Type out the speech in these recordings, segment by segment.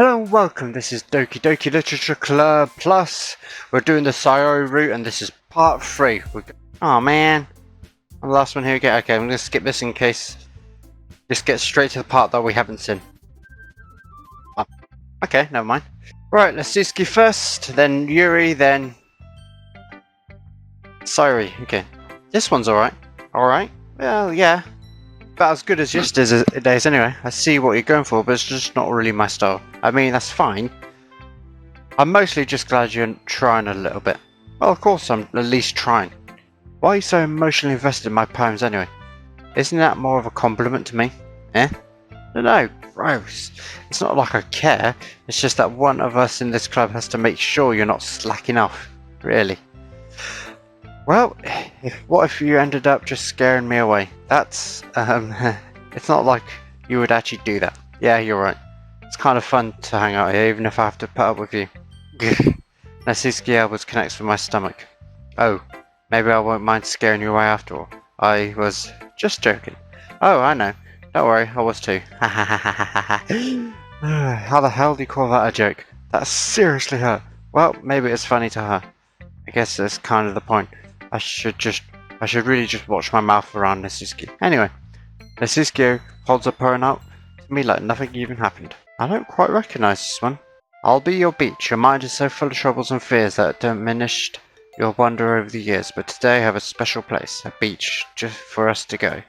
Hello and welcome, this is Doki Doki Literature Club Plus. We're doing the Sayori route and this is part 3. Oh man, I'm the last one here again. Okay, I'm going to skip this in case. Just get straight to the part that we haven't seen. Oh, okay, never mind. Right, Nastuki first, then Yuri, then Sayori. Okay, this one's alright. Alright? Well, yeah. About as good as yesterday's anyway. I see what you're going for, but it's just not really my style. I mean, that's fine. I'm mostly just glad you're trying a little bit. Well, of course I'm at least trying. Why are you so emotionally invested in my poems anyway? Isn't that more of a compliment to me? Eh? No, gross. It's not like I care. It's just that one of us in this club has to make sure you're not slacking off. Really. Well, what if you ended up just scaring me away? That's, it's not like you would actually do that. Yeah, you're right. It's kind of fun to hang out here, even if I have to put up with you. Nastuki elbows connects with my stomach. Oh, maybe I won't mind scaring you away after all. I was just joking. Oh, I know. Don't worry, I was too. How the hell do you call that a joke? That seriously hurt. Well, maybe it's funny to her. I guess that's kind of the point. I should really just watch my mouth around Nastuki. Anyway, Nastuki holds up her out to me like nothing even happened. I don't quite recognize this one. I'll be your beach. Your mind is so full of troubles and fears that it diminished your wonder over the years, but today I have a special place, a beach, just for us to go.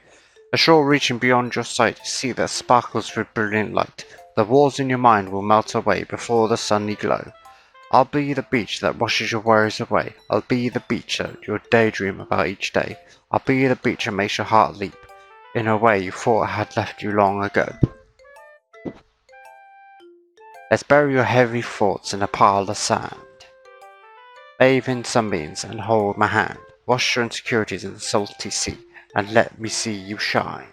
A shore reaching beyond your sight, a sea that sparkles with brilliant light. The walls in your mind will melt away before the sunny glow. I'll be the beach that washes your worries away. I'll be the beach that you daydream about each day. I'll be the beach that makes your heart leap in a way you thought had left you long ago. Let's bury your heavy thoughts in a pile of sand. Bathe in sunbeams and hold my hand. Wash your insecurities in the salty sea and let me see you shine.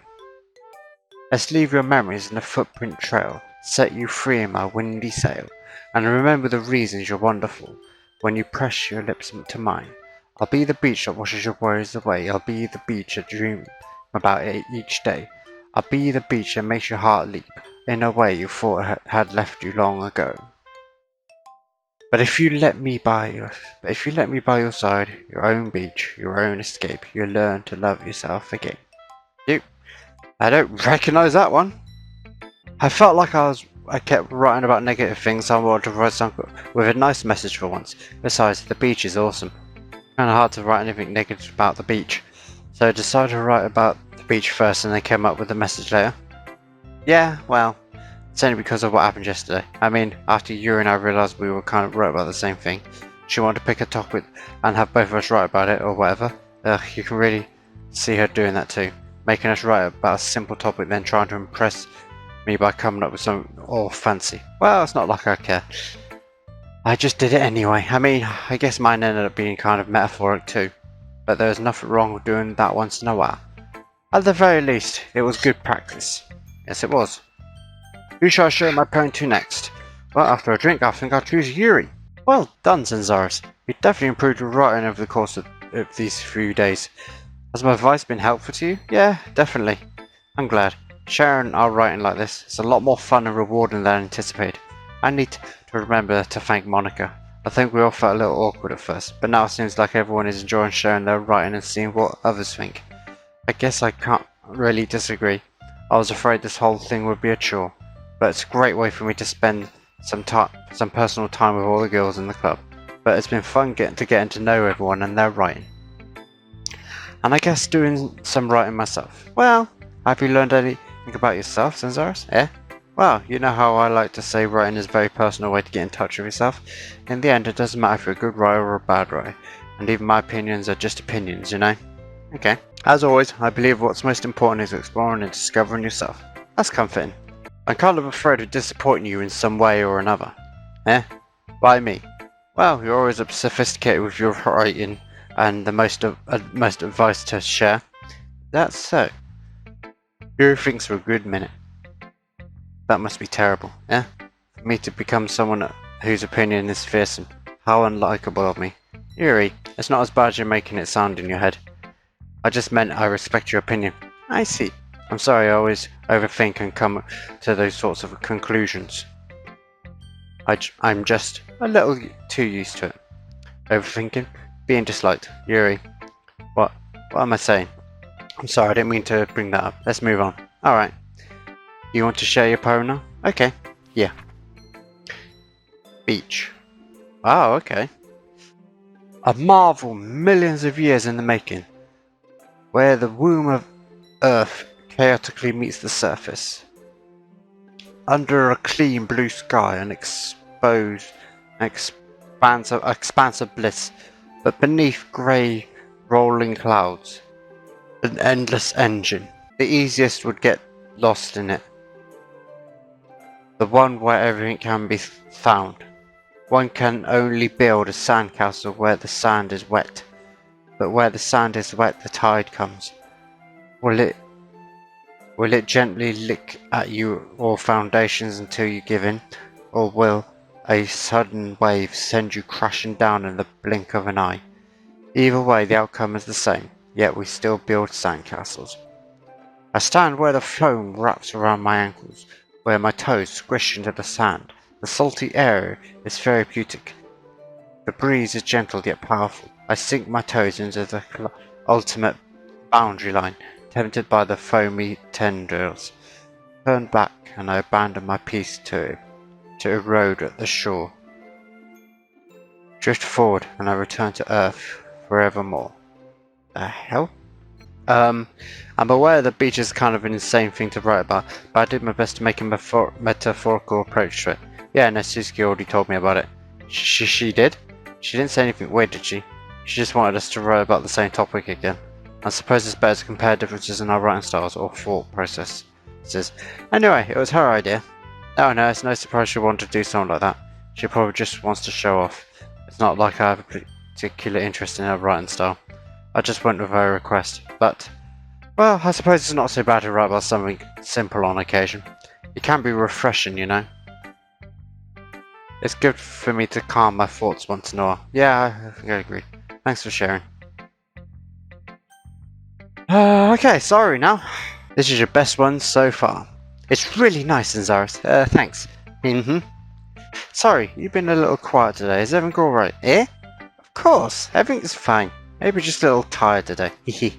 Let's leave your memories in a footprint trail, set you free in my windy sail, and remember the reasons you're wonderful when you press your lips to mine. I'll be the beach that washes your worries away. I'll be the beach that dream about each day. I'll be the beach that makes your heart leap in a way you thought had left you long ago. But if you let me by your side, your own beach, your own escape, you'll learn to love yourself again. I don't recognise that one. I felt like I kept writing about negative things, so I wanted to write something with a nice message for once. Besides, the beach is awesome. Kinda hard to write anything negative about the beach. So I decided to write about the beach first and then came up with the message later. Yeah, well, it's only because of what happened yesterday. I mean, after Yuri and I realised we were kind of right about the same thing. She wanted to pick a topic and have both of us write about it or whatever. You can really see her doing that too. Making us write about a simple topic then trying to impress me by coming up with something all fancy. Well, it's not like I care. I just did it anyway. I mean, I guess mine ended up being kind of metaphoric too. But there's nothing wrong with doing that once in a while. At the very least, it was good practice. Yes, it was. Who shall I show my poem to next? Well, after a drink, I think I'll choose Yuri. Well done, Sanzaris. You definitely improved your writing over the course of these few days. Has my advice been helpful to you? Yeah, definitely. I'm glad. Sharing our writing like this is a lot more fun and rewarding than anticipated. I need to remember to thank Monika. I think we all felt a little awkward at first, but now it seems like everyone is enjoying sharing their writing and seeing what others think. I guess I can't really disagree. I was afraid this whole thing would be a chore, but it's a great way for me to spend some personal time with all the girls in the club. But it's been fun getting to know everyone and their writing. And I guess doing some writing myself. Well, have you learned anything about yourself, Sanzaris? Eh? Well, you know how I like to say writing is a very personal way to get in touch with yourself. In the end, it doesn't matter if you're a good writer or a bad writer. And even my opinions are just opinions, you know? Okay. As always, I believe what's most important is exploring and discovering yourself. That's comforting. I'm kind of afraid of disappointing you in some way or another. Eh? Why me? Well, you're always sophisticated with your writing and the most advice to share. That's so. Yuri thinks for a good minute. That must be terrible, eh? For me to become someone whose opinion is fearsome. How unlikable of me. Yuri, it's not as bad as you're making it sound in your head. I just meant I respect your opinion. I see. I'm sorry I always overthink and come to those sorts of conclusions. I'm just a little too used to it. Overthinking, being disliked. Yuri, what am I saying? I'm sorry, I didn't mean to bring that up. Let's move on. Alright. You want to share your poem now? Okay. Yeah. Beach. Oh, okay. A marvel millions of years in the making, where the womb of Earth chaotically meets the surface. Under a clean blue sky, an expanse of bliss, but beneath grey rolling clouds, an endless engine. The easiest would get lost in it. The one where everything can be found. One can only build a sandcastle where the sand is wet. But where the sand is wet, the tide comes. Will it gently lick at your foundations until you give in? Or will a sudden wave send you crashing down in the blink of an eye? Either way, the outcome is the same, yet we still build sandcastles. I stand where the foam wraps around my ankles, where my toes squish into the sand. The salty air is therapeutic. The breeze is gentle yet powerful. I sink my toes into the ultimate boundary line, tempted by the foamy tendrils. Turn back and I abandon my peace to erode at the shore. Drift forward and I return to Earth forevermore. The hell? I'm aware the beach is kind of an insane thing to write about, but I did my best to make a metaphorical approach to it. Yeah, Nastuki already told me about it. She did? She didn't say anything weird, did she? She just wanted us to write about the same topic again. I suppose it's better to compare differences in our writing styles or thought processes. Anyway, it was her idea. Oh no, it's no surprise she wanted to do something like that. She probably just wants to show off. It's not like I have a particular interest in her writing style. I just went with her request, but, well, I suppose it's not so bad to write about something simple on occasion. It can be refreshing, you know. It's good for me to calm my thoughts once in a while. Yeah, I think I agree. Thanks for sharing. Okay, sorry now. This is your best one so far. It's really nice, Zaris. Thanks. Sorry, you've been a little quiet today. Is everything alright? Eh? Of course, everything's fine. Maybe just a little tired today. Hehe.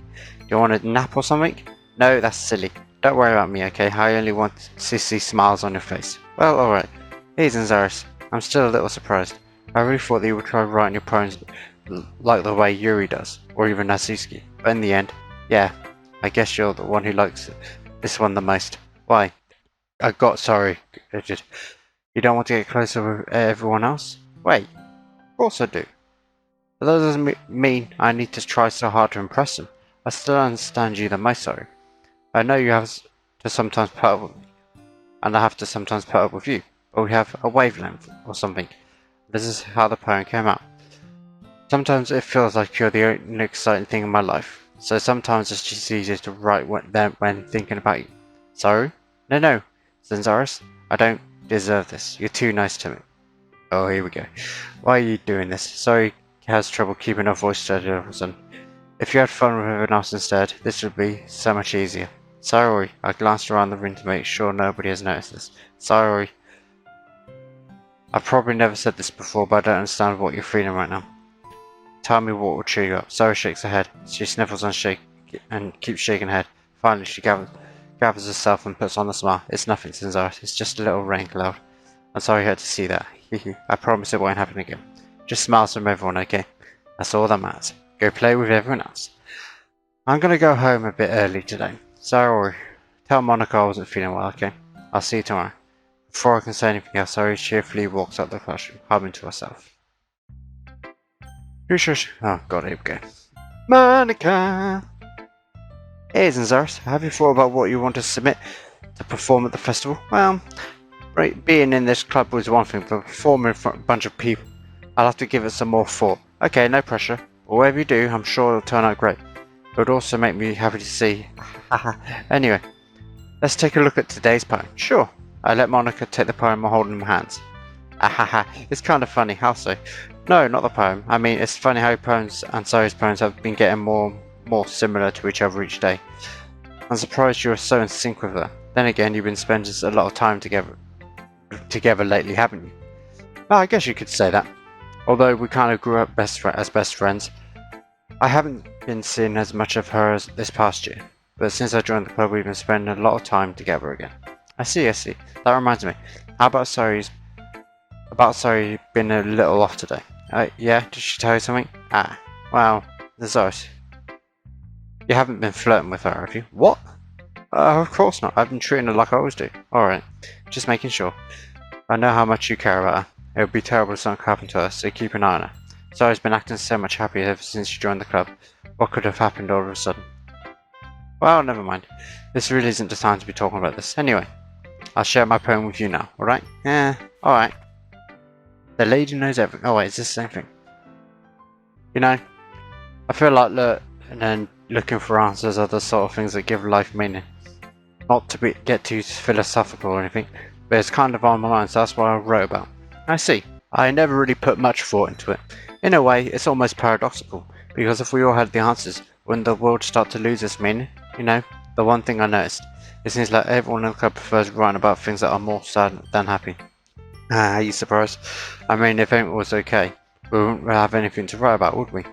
You want a nap or something? No, that's silly. Don't worry about me, okay? I only want to see smiles on your face. Well, alright. Hey, Zaris. I'm still a little surprised. I really thought that you would try writing your poems like the way Yuri does, or even Nastuki. But in the end, yeah, I guess you're the one who likes this one the most. Why? Sorry, Richard. You don't want to get closer with everyone else? Wait, of course I do. But that doesn't mean I need to try so hard to impress them. I still understand you the most, sorry. I know you have to sometimes put up with me, and I have to sometimes put up with you, but we have a wavelength or something. This is how the poem came out. Sometimes it feels like you're the only exciting thing in my life, so sometimes it's just easier to write when thinking about you. Sorry? No, Zanzaris, I don't deserve this. You're too nice to me. Oh, here we go. Why are you doing this? Sorry, has trouble keeping her voice steady all of a sudden. If you had fun with everyone else instead, this would be so much easier. Sayori, I glanced around the room to make sure nobody has noticed this. Sayori, I've probably never said this before, but I don't understand what you're feeling right now. Tell me what will cheer you up. Sayori shakes her head. She sniffles and keeps shaking her head. Finally, she gathers herself and puts on a smile. It's nothing, Sanzara. It's just a little rain cloud. I'm sorry you had to see that. I promise it won't happen again. Just smiles from everyone, okay? That's all that matters. Go play with everyone else. I'm gonna go home a bit early today. Sayori, tell Monika I wasn't feeling well, okay? I'll see you tomorrow. Before I can say anything else, Sayori cheerfully walks out the classroom, humming to herself. Shush. Oh god, here we go. Monika! Hey, Zanzaris, have you thought about what you want to submit to perform at the festival? Well, being in this club was one thing, but performing in front of a bunch of people, I'll have to give it some more thought. Okay, no pressure. But whatever you do, I'm sure it'll turn out great. It would also make me happy to see. Anyway, let's take a look at today's poem. Sure. I let Monika take the poem while holding my hands. It's kind of funny, how so? No, not the poem. I mean, it's funny how poems and Sayori's poems have been getting more similar to each other each day. I'm surprised you are so in sync with her. Then again, you've been spending a lot of time together lately, haven't you? Well, I guess you could say that. Although we kind of grew up as best friends. I haven't been seeing as much of her as this past year, but since I joined the club we've been spending a lot of time together again. I see. That reminds me. How about Sayori being a little off today? Yeah, did she tell you something? Ah, well, there's us. You haven't been flirting with her, have you? What? Of course not. I've been treating her like I always do. Alright, just making sure. I know how much you care about her. It would be terrible if something happened to her, so keep an eye on her. Sayori's been acting so much happier ever since she joined the club. What could have happened all of a sudden? Well, never mind. This really isn't the time to be talking about this. Anyway, I'll share my poem with you now, alright? Yeah, alright. The lady knows everything. Oh wait, it's the same thing. You know, I feel like looking for answers are the sort of things that give life meaning. Not to get too philosophical or anything, but it's kind of on my mind, so that's what I wrote about. I see. I never really put much thought into it. In a way, it's almost paradoxical, because if we all had the answers, wouldn't the world start to lose its meaning? You know, the one thing I noticed, it seems like everyone in the club prefers writing about things that are more sad than happy. Ah, are you surprised? I mean, if everything was okay, we wouldn't have anything to write about, would we?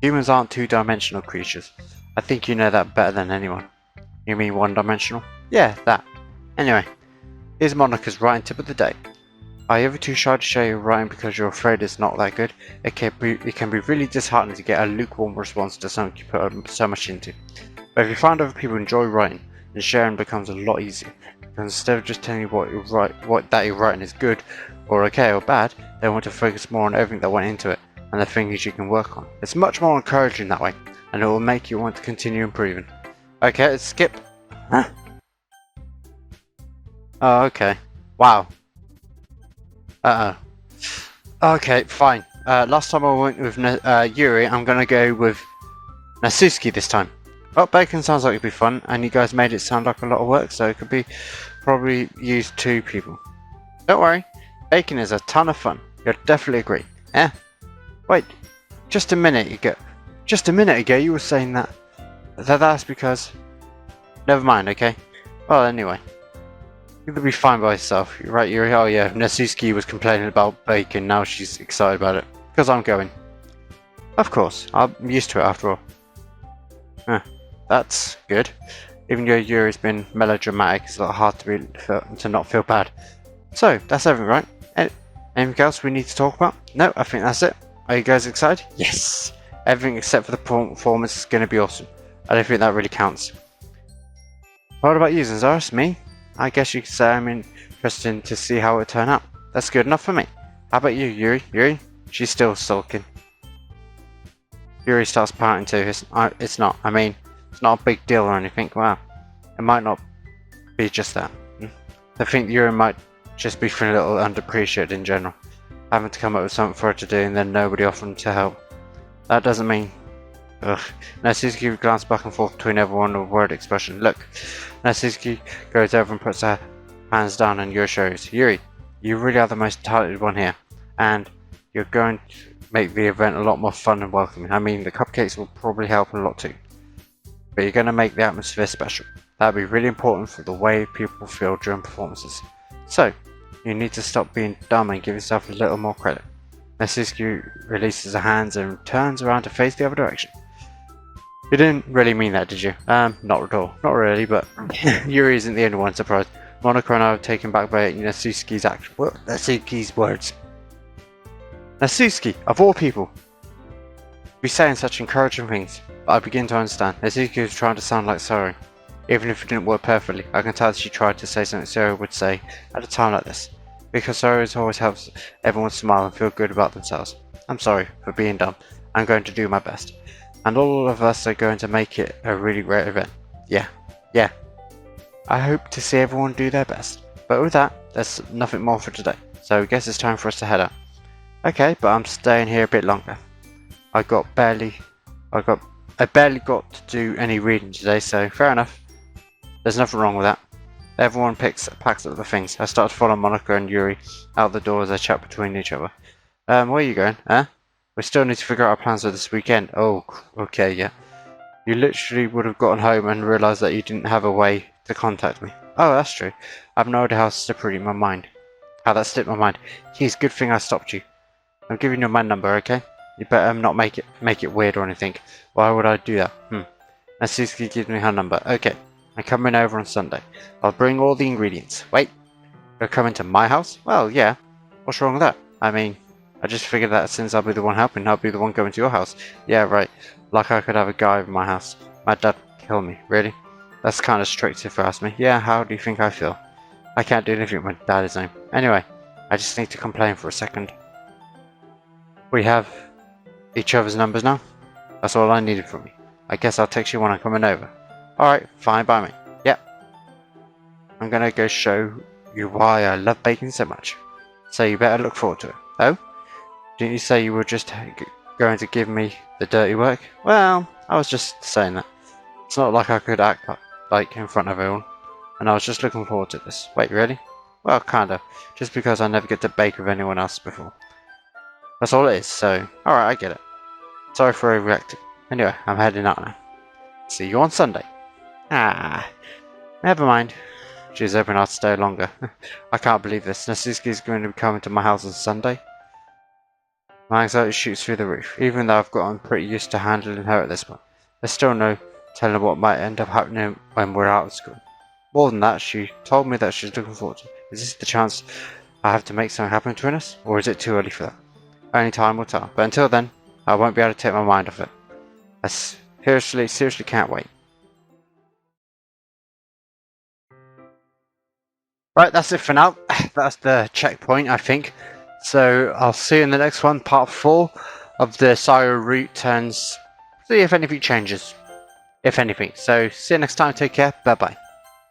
Humans aren't two-dimensional creatures. I think you know that better than anyone. You mean one-dimensional? Yeah, that. Anyway, here's Monika's writing tip of the day. Are you ever too shy to share your writing because you're afraid it's not that good? It can be really disheartening to get a lukewarm response to something you put so much into. But if you find other people enjoy writing, then sharing becomes a lot easier. Because instead of just telling you that you're writing is good, or okay, or bad, they want to focus more on everything that went into it, and the things you can work on. It's much more encouraging that way, and it will make you want to continue improving. Okay, let's skip. Huh? Oh, okay. Wow. Okay, fine. Last time I went with Yuri, I'm gonna go with Nastuki this time. Oh, bacon sounds like it'd be fun, and you guys made it sound like a lot of work, so it could be probably use 2 people. Don't worry, bacon is a ton of fun. You'll definitely agree. Eh? Wait, just a minute ago you were saying that. That's because... Never mind, okay? Well, anyway. You'll be fine by yourself. You're right, Yuri. Oh yeah, Nastuki was complaining about bacon, now she's excited about it. Because I'm going. Of course, I'm used to it after all. Huh, that's good. Even though Yuri's been melodramatic, it's a lot hard to not feel bad. So, that's everything, right? Anything else we need to talk about? No, I think that's it. Are you guys excited? Yes! Everything except for the performance is going to be awesome. I don't think that really counts. What about you, Zanzaris? Me? I guess you could say I'm interested to see how it turn out. That's good enough for me. How about you, Yuri? Yuri? She's still sulking. Yuri starts pouting too. It's not. I mean, it's not a big deal or anything. Wow. It might not be just that. I think Yuri might just be feeling a little underappreciated in general. Having to come up with something for her to do and then nobody offering to help. That doesn't mean... Ugh. Nastuki glanced back and forth between everyone with a word expression. Look. Nastuki goes over and puts her hands down on Yuri shows. Yuri, you really are the most talented one here. And you're going to make the event a lot more fun and welcoming. I mean, the cupcakes will probably help a lot too. But you're going to make the atmosphere special. That'll be really important for the way people feel during performances. So, you need to stop being dumb and give yourself a little more credit. Nastuki releases her hands and turns around to face the other direction. You didn't really mean that, did you? Not at all. Not really, but Yuri isn't the only one surprised. Monika and I are taken back by Nastuki's words. Nastuki, of all people, be saying such encouraging things, but I begin to understand. Nastuki was trying to sound like Sayori. Even if it didn't work perfectly, I can tell that she tried to say something Sayori would say at a time like this. Because Sayori always helps everyone smile and feel good about themselves. I'm sorry for being dumb. I'm going to do my best. And all of us are going to make it a really great event. Yeah. I hope to see everyone do their best. But with that, there's nothing more for today. So I guess it's time for us to head out. Okay, but I'm staying here a bit longer. I barely got to do any reading today, so fair enough. There's nothing wrong with that. Everyone packs up the things. I start to follow Monika and Yuri out the door as they chat between each other. Where are you going, huh? We still need to figure out our plans for this weekend. Oh, okay, yeah. You literally would have gotten home and realised that you didn't have a way to contact me. Oh, that's true. I have no idea how to separate my mind. How that slipped my mind. Geez, good thing I stopped you. I'm giving you my number, okay? You better not make it weird or anything. Why would I do that? Nastuki gives me her number. Okay, I'm coming over on Sunday. I'll bring all the ingredients. Wait, you're coming to my house? Well, yeah. What's wrong with that? I mean, I just figured that since I'll be the one helping, I'll be the one going to your house. Yeah, right. Like I could have a guy in my house. My dad killed me. Really? That's kind of strict if you ask me. Yeah, how do you think I feel? I can't do anything with my dad's name. Anyway, I just need to complain for a second. We have each other's numbers now? That's all I needed from you. I guess I'll text you when I'm coming over. Alright, fine by me. Yep. I'm gonna go show you why I love baking so much. So you better look forward to it. Oh? Didn't you say you were just going to give me the dirty work? Well, I was just saying that. It's not like I could act like in front of everyone. And I was just looking forward to this. Wait, really? Well, kinda. Just because I never get to bake with anyone else before. That's all it is, so... Alright, I get it. Sorry for overreacting. Anyway, I'm heading out now. See you on Sunday. Ah, never mind. She's hoping I'll stay longer. I can't believe this. Nastuki's going to be coming to my house on Sunday. My anxiety shoots through the roof. Even though I've gotten pretty used to handling her at this point, there's still no telling what might end up happening when we're out of school. More than that, she told me that she's looking forward to it. Is this the chance I have to make something happen between us? Or is it too early for that? Only time will tell. But until then, I won't be able to take my mind off it. I seriously can't wait. Right, that's it for now. That's the checkpoint, I think. So I'll see you in the next one, part 4 of the Sayori route turns. See if anything changes. If anything. So see you next time. Take care. Bye bye.